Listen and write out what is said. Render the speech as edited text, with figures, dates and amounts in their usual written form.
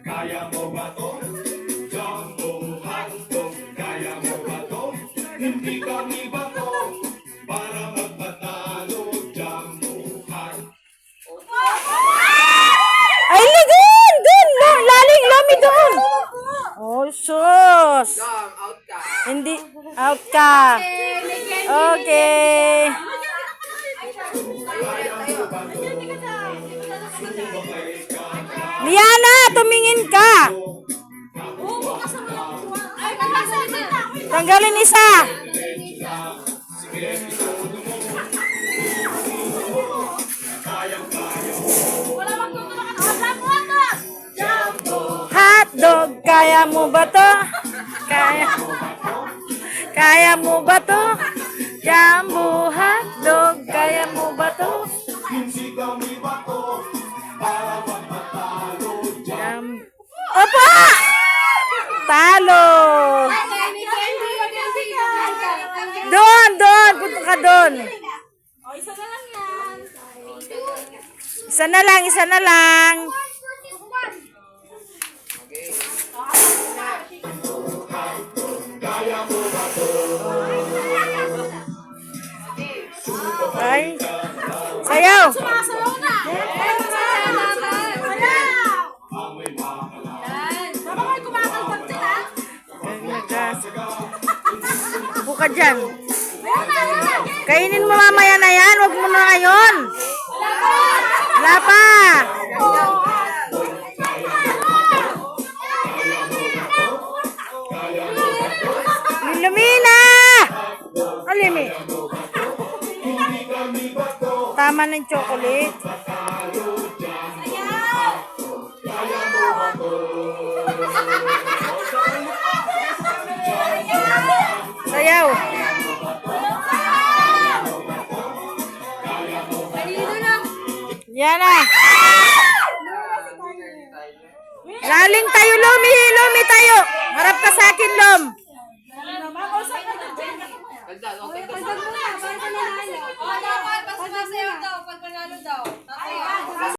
Kaya mo ba to? Jumbo hotdog, kaya mo ba to? Hindi kami ba to? Para magpatalo, jumbo hotdog. Ay, doon! Doon! Laling, Lomi, doon! Oh, sus! Hindi, out ka. Okay. Liana, tumingin ka. Tanggalin isa. Hotdog, kaya mo ba to? Kaya mo ba to? Jumbo hotdog, kaya mo ba to? Hindi kami ba to? Para magpatalo, Jumbo. Opa! Talo! Doon, doon! Punta ka doon. Isa na lang, isa na lang. Ay, sayaw. Buka dyan. Kainin mo mamaya na yan. Huwag mo na ngayon. Wala pa. Lumina! Alimi. Tama ng chocolate. Sayaw. Yan na. Laling tayo, Lumi. Lumi tayo. Harap ka sa akin, Lom. Pag manalo daw.